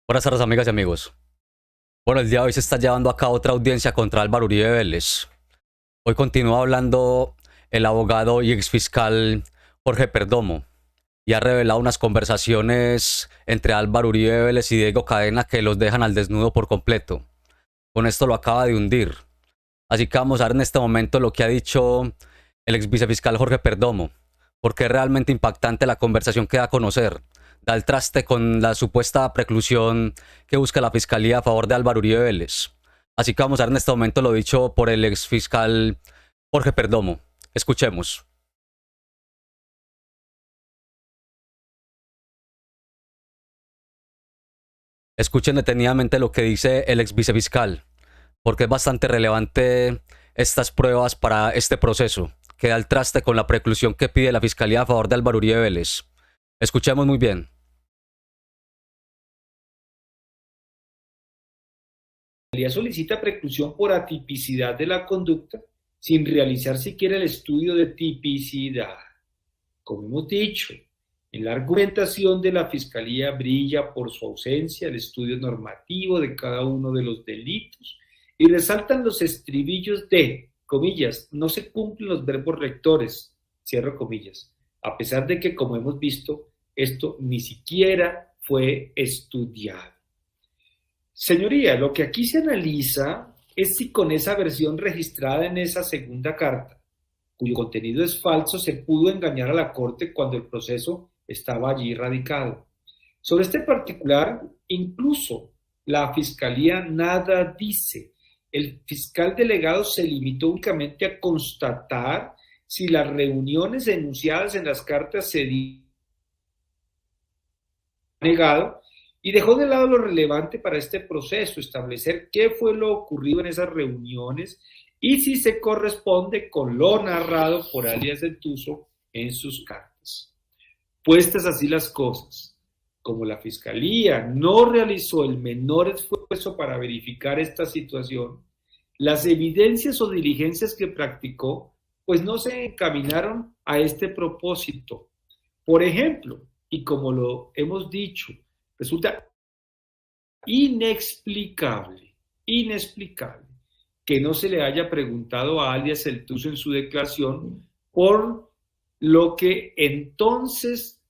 Buenas tardes, amigas y amigos. Bueno, el día de hoy se está llevando a cabo otra audiencia contra Álvaro Uribe Vélez. Hoy continúa hablando el abogado y exfiscal Jorge Perdomo y ha revelado unas conversaciones entre Álvaro Uribe Vélez y Diego Cadena que los dejan al desnudo por completo. Con esto lo acaba de hundir. Así que vamos a ver en este momento lo que ha dicho el ex vicefiscal Jorge Perdomo, porque es realmente impactante la conversación que da a conocer. Da el traste con la supuesta preclusión que busca la fiscalía a favor de Álvaro Uribe Vélez. Así que vamos a ver en este momento lo dicho por el ex fiscal Jorge Perdomo. Escuchemos. Escuchen detenidamente lo que dice el ex vicefiscal, porque es bastante relevante estas pruebas para este proceso, que da el traste con la preclusión que pide la fiscalía a favor de Álvaro Uribe Vélez. Escuchemos muy bien. La Fiscalía solicita preclusión por atipicidad de la conducta sin realizar siquiera el estudio de tipicidad. Como hemos dicho, en la argumentación de la Fiscalía brilla por su ausencia el estudio normativo de cada uno de los delitos y resaltan los estribillos de, comillas, no se cumplen los verbos rectores, cierro comillas, a pesar de que, como hemos visto, esto ni siquiera fue estudiado. Señoría, lo que aquí se analiza es si con esa versión registrada en esa segunda carta, cuyo contenido es falso, se pudo engañar a la Corte cuando el proceso estaba allí radicado. Sobre este particular, incluso la Fiscalía nada dice. El fiscal delegado se limitó únicamente a constatar si las reuniones enunciadas en las cartas se negado y dejó de lado lo relevante para este proceso, establecer qué fue lo ocurrido en esas reuniones y si se corresponde con lo narrado por alias Entuso en sus cartas. Puestas así las cosas, como la Fiscalía no realizó el menor esfuerzo para verificar esta situación, las evidencias o diligencias que practicó pues no se encaminaron a este propósito. Por ejemplo, y como lo hemos dicho, resulta inexplicable que no se le haya preguntado a alias El Tuzo en su declaración, por lo que entonces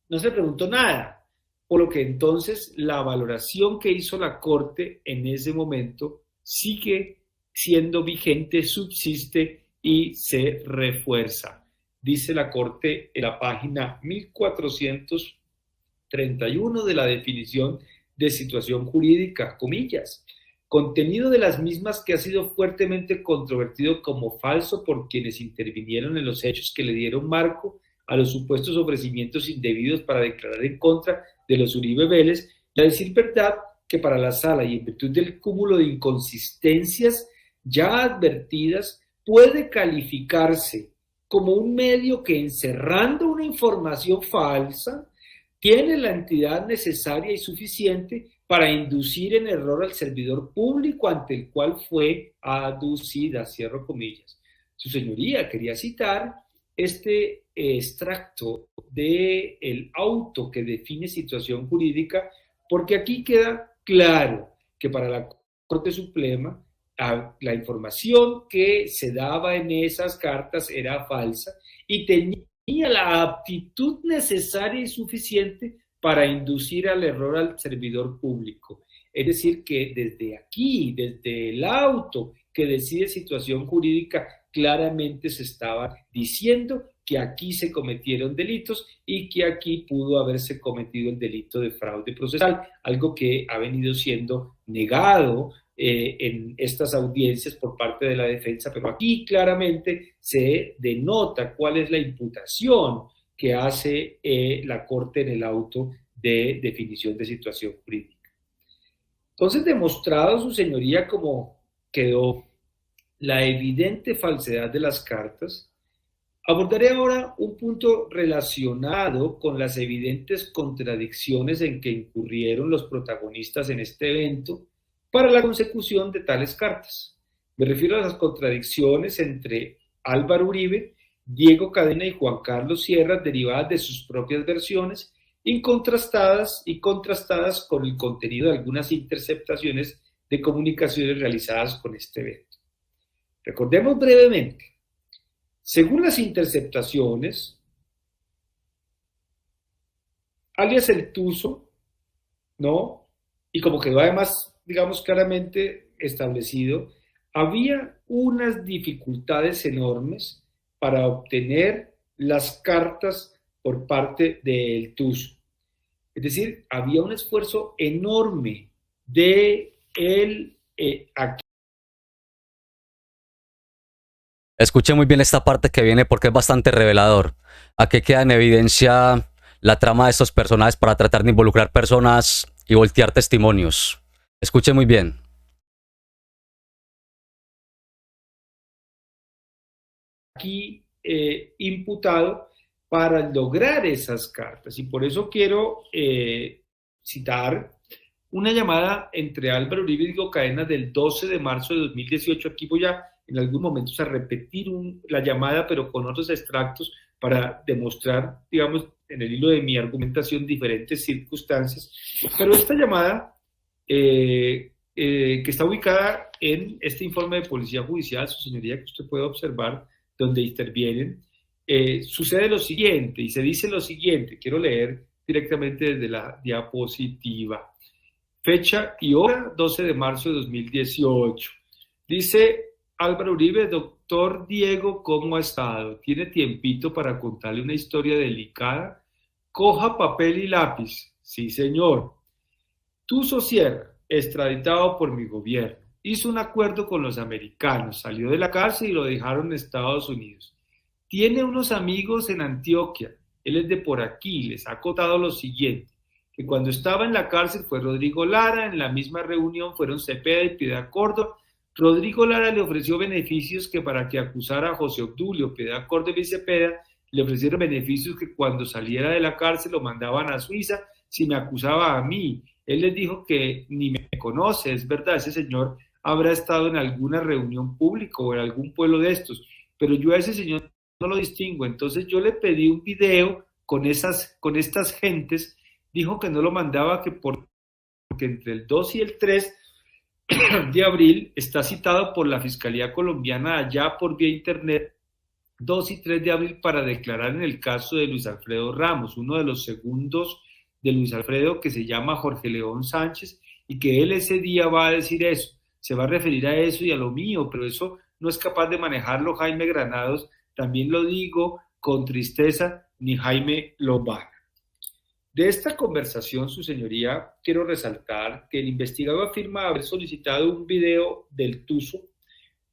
no se preguntó nada, por lo que entonces la valoración que hizo la Corte en ese momento sigue siendo vigente, subsiste y se refuerza. Dice la Corte en la página 1431 de la definición de situación jurídica, comillas, contenido de las mismas que ha sido fuertemente controvertido como falso por quienes intervinieron en los hechos que le dieron marco a los supuestos ofrecimientos indebidos para declarar en contra de los Uribe Vélez, y a decir verdad que para la sala y en virtud del cúmulo de inconsistencias ya advertidas puede calificarse como un medio que, encerrando una información falsa, tiene la entidad necesaria y suficiente para inducir en error al servidor público ante el cual fue aducida, cierro comillas. Su señoría quería citar este extracto del auto que define situación jurídica, porque aquí queda claro que para la Corte Suprema la información que se daba en esas cartas era falsa y tenía la aptitud necesaria y suficiente para inducir al error al servidor público. Es decir, que desde aquí, desde el auto que decide situación jurídica, claramente se estaba diciendo que aquí se cometieron delitos y que aquí pudo haberse cometido el delito de fraude procesal, algo que ha venido siendo negado en estas audiencias por parte de la defensa, pero aquí claramente se denota cuál es la imputación que hace la Corte en el auto de definición de situación jurídica. Entonces, demostrado su señoría como quedó la evidente falsedad de las cartas, abordaré ahora un punto relacionado con las evidentes contradicciones en que incurrieron los protagonistas en este evento para la consecución de tales cartas. Me refiero a las contradicciones entre Álvaro Uribe, Diego Cadena y Juan Carlos Sierra, derivadas de sus propias versiones incontrastadas y contrastadas con el contenido de algunas interceptaciones de comunicaciones realizadas con este evento. Recordemos brevemente, según las interceptaciones, alias el Tuzo, ¿no? Y como quedó además, digamos, claramente establecido, había unas dificultades enormes para obtener las cartas por parte del Tuzo. Es decir, había un esfuerzo enorme de él aquí. Escuche muy bien esta parte que viene porque es bastante revelador. Aquí queda en evidencia la trama de estos personajes para tratar de involucrar personas y voltear testimonios. Escuche muy bien. Aquí imputado para lograr esas cartas. Y por eso quiero citar una llamada entre Álvaro Uribe y Diego Cadenas del 12 de marzo de 2018. Aquí voy a, en algunos momentos, a repetir la llamada, pero con otros extractos para demostrar, digamos, en el hilo de mi argumentación, diferentes circunstancias. Pero esta llamada, que está ubicada en este informe de Policía Judicial, su señoría, que usted puede observar, donde intervienen, sucede lo siguiente, y se dice lo siguiente, quiero leer directamente desde la diapositiva. Fecha y hora, 12 de marzo de 2018. Dice Álvaro Uribe: doctor Diego, ¿cómo ha estado? ¿Tiene tiempito para contarle una historia delicada? Coja papel y lápiz. Sí, señor. Tuzo Sierra, extraditado por mi gobierno, hizo un acuerdo con los americanos, salió de la cárcel y lo dejaron en Estados Unidos. Tiene unos amigos en Antioquia, él es de por aquí, les ha contado lo siguiente, que cuando estaba en la cárcel fue Rodrigo Lara, en la misma reunión fueron Cepeda y Piedad Córdoba. Rodrigo Lara le ofreció beneficios que para que acusara a José Obdulio, Piedad Córdoba y Cepeda le ofrecieron beneficios que cuando saliera de la cárcel lo mandaban a Suiza si me acusaba a mí. Él les dijo que ni me conoce, es verdad, ese señor habrá estado en alguna reunión pública o en algún pueblo de estos, pero yo a ese señor no lo distingo. Entonces yo le pedí un video con estas gentes, dijo que no lo mandaba, porque entre el 2 y el 3 de abril está citado por la Fiscalía Colombiana allá por vía internet, 2 y 3 de abril, para declarar en el caso de Luis Alfredo Ramos, uno de los segundos de Luis Alfredo, que se llama Jorge León Sánchez, y que él ese día va a decir eso, se va a referir a eso y a lo mío, pero eso no es capaz de manejarlo Jaime Granados, también lo digo con tristeza, ni Jaime Lombana. De esta conversación, su señoría, quiero resaltar que el investigador afirma haber solicitado un video del Tuzo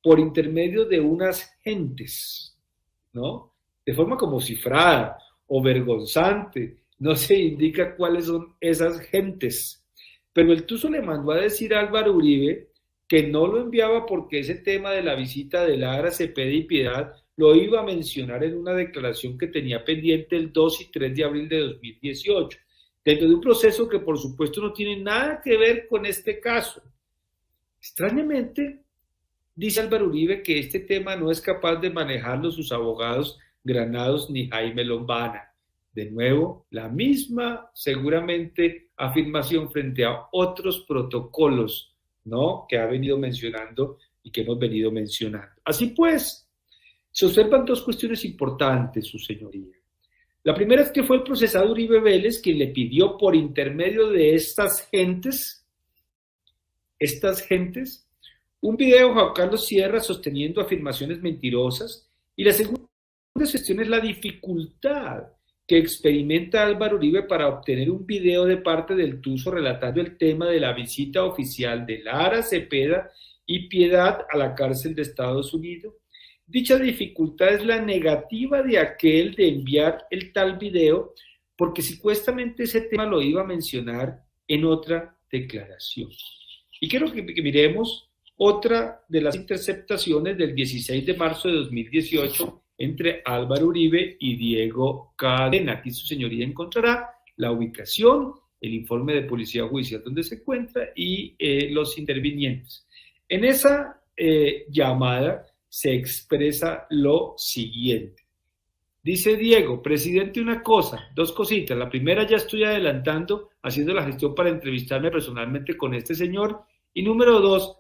por intermedio de unas gentes, ¿no? De forma como cifrada o vergonzante, no se indica cuáles son esas gentes, pero el Tuzo le mandó a decir a Álvaro Uribe que no lo enviaba porque ese tema de la visita de Lara, Cepeda y Piedad lo iba a mencionar en una declaración que tenía pendiente el 2 y 3 de abril de 2018, dentro de un proceso que por supuesto no tiene nada que ver con este caso. Extrañamente, dice Álvaro Uribe que este tema no es capaz de manejarlo sus abogados Granados ni Jaime Lombana. De nuevo, la misma, seguramente, afirmación frente a otros protocolos, ¿no?, que ha venido mencionando y que hemos venido mencionando. Así pues, se observan dos cuestiones importantes, su señoría. La primera es que fue el procesado Uribe Vélez quien le pidió por intermedio de estas gentes, un video a Juan Carlos Sierra sosteniendo afirmaciones mentirosas, y la segunda cuestión es la dificultad que experimenta Álvaro Uribe para obtener un video de parte del Tuzo relatando el tema de la visita oficial de Lara, Cepeda y Piedad a la cárcel de Estados Unidos. Dicha dificultad es la negativa de aquel de enviar el tal video, porque supuestamente ese tema lo iba a mencionar en otra declaración. Y quiero que miremos otra de las interceptaciones del 16 de marzo de 2018 entre Álvaro Uribe y Diego Cadena. Aquí su señoría encontrará la ubicación, el informe de Policía Judicial donde se encuentra y los intervinientes. En esa llamada se expresa lo siguiente. Dice Diego, presidente, una cosa, dos cositas. La primera, ya estoy adelantando, haciendo la gestión para entrevistarme personalmente con este señor. Y número dos,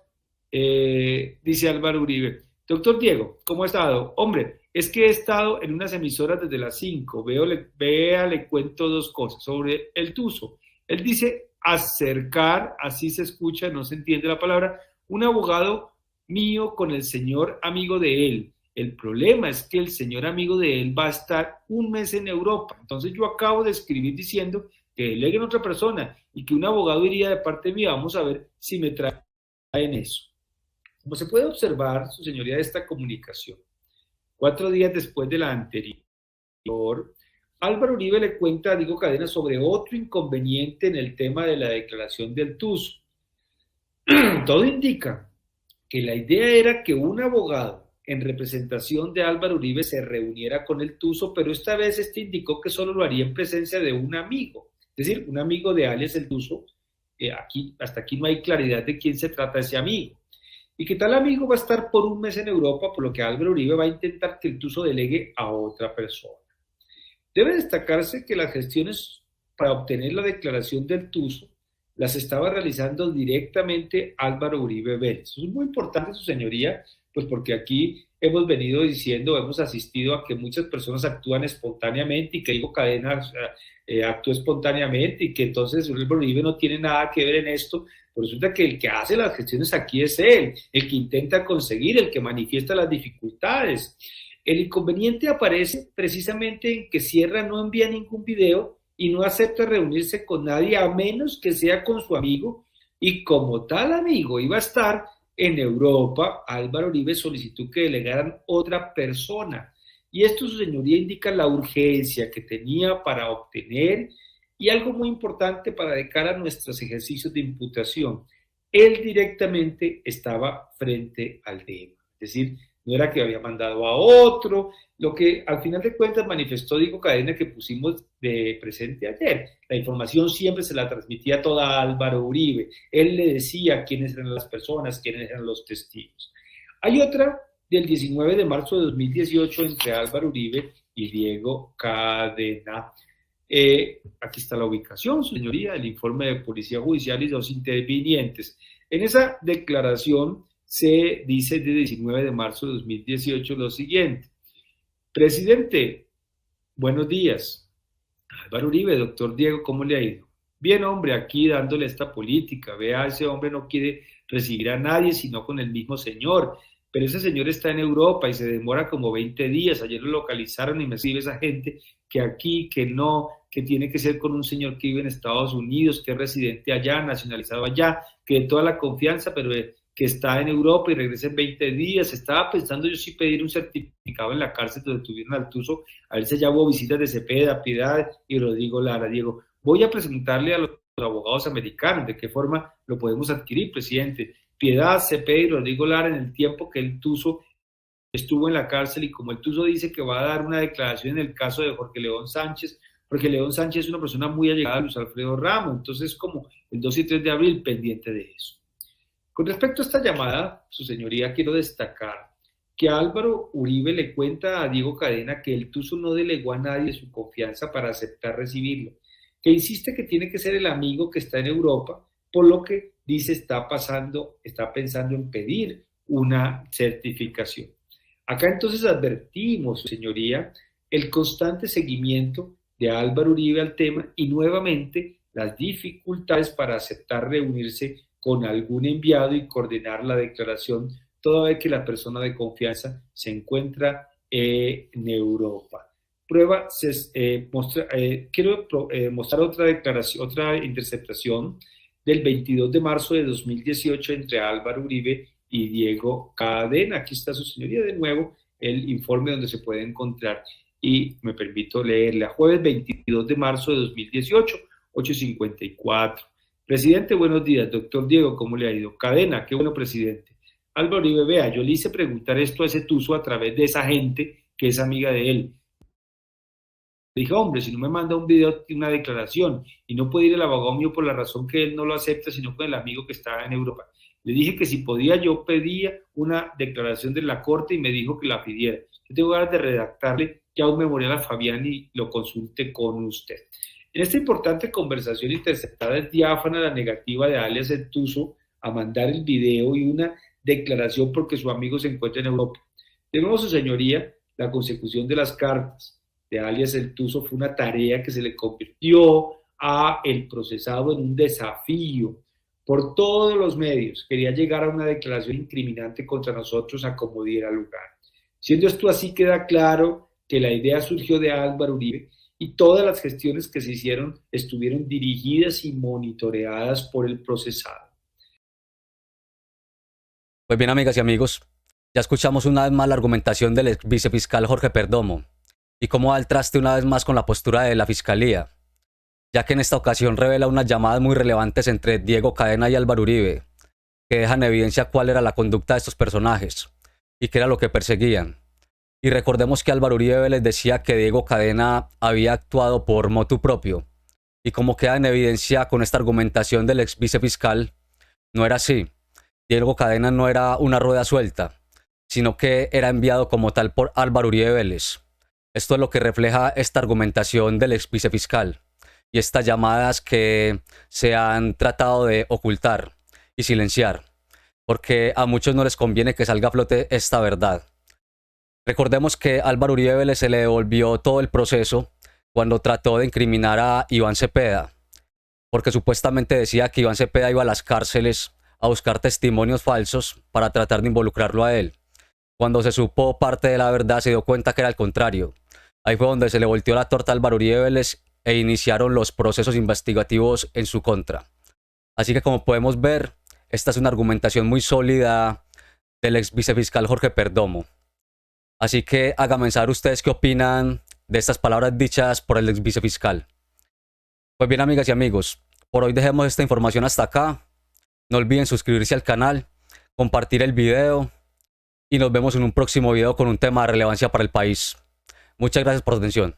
dice Álvaro Uribe, doctor Diego, ¿cómo ha estado? Hombre, es que he estado en unas emisoras desde las 5. Le cuento dos cosas sobre el tuso. Él dice acercar, así se escucha, no se entiende la palabra, un abogado mío con el señor amigo de él. El problema es que el señor amigo de él va a estar un mes en Europa. Entonces yo acabo de escribir diciendo que deleguen otra persona y que un abogado iría de parte mía. Vamos a ver si me traen eso. Como se puede observar, su señoría, de esta comunicación, 4 días después de la anterior, Álvaro Uribe le cuenta a Diego Cadena sobre otro inconveniente en el tema de la declaración del tuso. Todo indica que la idea era que un abogado en representación de Álvaro Uribe se reuniera con el tuso, pero esta vez indicó que solo lo haría en presencia de un amigo, es decir, un amigo de alias el tuso. Hasta aquí no hay claridad de quién se trata ese amigo. Y que tal amigo va a estar por un mes en Europa, por lo que Álvaro Uribe va a intentar que el tuso delegue a otra persona. Debe destacarse que las gestiones para obtener la declaración del tuso las estaba realizando directamente Álvaro Uribe Vélez. Eso es muy importante, su señoría, pues porque aquí hemos venido diciendo, hemos asistido a que muchas personas actúan espontáneamente y que Diego Cadena actuó espontáneamente y que entonces Álvaro Uribe no tiene nada que ver en esto. Pero resulta que el que hace las gestiones aquí es él, el que intenta conseguir, el que manifiesta las dificultades. El inconveniente aparece precisamente en que Sierra no envía ningún video y no acepta reunirse con nadie a menos que sea con su amigo, y como tal amigo iba a estar en Europa, Álvaro Uribe solicitó que delegaran otra persona. Y esto, su señoría, indica la urgencia que tenía para obtener y algo muy importante para de cara a nuestros ejercicios de imputación. Él directamente estaba frente al tema, es decir, no era que había mandado a otro, lo que al final de cuentas manifestó Diego Cadena, que pusimos de presente ayer. La información siempre se la transmitía toda a Álvaro Uribe. Él le decía quiénes eran las personas, quiénes eran los testigos. Hay otra del 19 de marzo de 2018 entre Álvaro Uribe y Diego Cadena. Aquí está la ubicación, señoría, el informe de Policía Judicial y los intervinientes. En esa declaración se dice de 19 de marzo de 2018 lo siguiente. Presidente, buenos días. Álvaro Uribe, doctor Diego, ¿cómo le ha ido? Bien, hombre, aquí dándole esta política. Vea, ese hombre no quiere recibir a nadie sino con el mismo señor. Pero ese señor está en Europa y se demora como 20 días. Ayer lo localizaron y me escribe esa gente que aquí, que no, que tiene que ser con un señor que vive en Estados Unidos, que es residente allá, nacionalizado allá, que de toda la confianza, pero que está en Europa y regresa en 20 días. Estaba pensando yo sí pedir un certificado en la cárcel donde tuvieron al tuso. A ver si ya hubo visitas de Cepeda, Piedad y Rodrigo Lara. Diego, voy a presentarle a los abogados americanos de qué forma lo podemos adquirir, presidente. Piedad, Cepeda y Rodrigo Lara, en el tiempo que el tuso estuvo en la cárcel, y como el tuso dice que va a dar una declaración en el caso de Jorge León Sánchez, porque León Sánchez es una persona muy allegada a Luis Alfredo Ramos, entonces como el 2 y 3 de abril pendiente de eso. Con respecto a esta llamada, su señoría, quiero destacar que Álvaro Uribe le cuenta a Diego Cadena que el tuso no delegó a nadie su confianza para aceptar recibirlo, que insiste que tiene que ser el amigo que está en Europa, por lo que dice está pensando en pedir una certificación. Acá entonces advertimos, su señoría, el constante seguimiento de Álvaro Uribe al tema y nuevamente las dificultades para aceptar reunirse con algún enviado y coordinar la declaración, toda vez que la persona de confianza se encuentra en Europa. Quiero mostrar otra declaración, otra interceptación del 22 de marzo de 2018 entre Álvaro Uribe y Diego Cadena. Aquí está, su señoría, de nuevo el informe donde se puede encontrar, y me permito leerle. A jueves 22 de marzo de 2018, 8:54. Presidente, buenos días. Doctor Diego, ¿cómo le ha ido? Cadena, qué bueno, presidente. Álvaro Uribe, vea, yo le hice preguntar esto a ese tuso a través de esa gente que es amiga de él. Le dije, hombre, si no me manda un video, una declaración, y no puede ir el abogado mío por la razón que él no lo acepta, sino con el amigo que está en Europa. Le dije que si podía, yo pedía una declaración de la corte y me dijo que la pidiera. Yo tengo ganas de redactarle ya un memorial a Fabián y lo consulte con usted. En esta importante conversación interceptada es diáfana la negativa de alias El Tuso a mandar el video y una declaración porque su amigo se encuentra en Europa. De nuevo, su señoría, la consecución de las cartas de alias El Tuso fue una tarea que se le convirtió a el procesado en un desafío por todos los medios. Quería llegar a una declaración incriminante contra nosotros a como diera lugar. Siendo esto así, queda claro que la idea surgió de Álvaro Uribe y todas las gestiones que se hicieron estuvieron dirigidas y monitoreadas por el procesado. Pues bien, amigas y amigos, ya escuchamos una vez más la argumentación del ex vicefiscal Jorge Perdomo y cómo da el traste una vez más con la postura de la fiscalía, ya que en esta ocasión revela unas llamadas muy relevantes entre Diego Cadena y Álvaro Uribe, que dejan en evidencia cuál era la conducta de estos personajes y qué era lo que perseguían. Y recordemos que Álvaro Uribe les decía que Diego Cadena había actuado por motu propio, y como queda en evidencia con esta argumentación del ex vicefiscal, no era así. Diego Cadena no era una rueda suelta, sino que era enviado como tal por Álvaro Uribe Vélez. Esto es lo que refleja esta argumentación del ex vicefiscal y estas llamadas que se han tratado de ocultar y silenciar, porque a muchos no les conviene que salga a flote esta verdad. Recordemos que a Álvaro Uribe Vélez se le devolvió todo el proceso cuando trató de incriminar a Iván Cepeda, porque supuestamente decía que Iván Cepeda iba a las cárceles a buscar testimonios falsos para tratar de involucrarlo a él. Cuando se supo parte de la verdad, se dio cuenta que era al contrario. Ahí fue donde se le volteó la torta a Álvaro Uribe Vélez e iniciaron los procesos investigativos en su contra. Así que, como podemos ver, esta es una argumentación muy sólida del ex vicefiscal Jorge Perdomo. Así que háganme saber ustedes qué opinan de estas palabras dichas por el ex vicefiscal. Pues bien, amigas y amigos, por hoy dejemos esta información hasta acá. No olviden suscribirse al canal, compartir el video y nos vemos en un próximo video con un tema de relevancia para el país. Muchas gracias por su atención.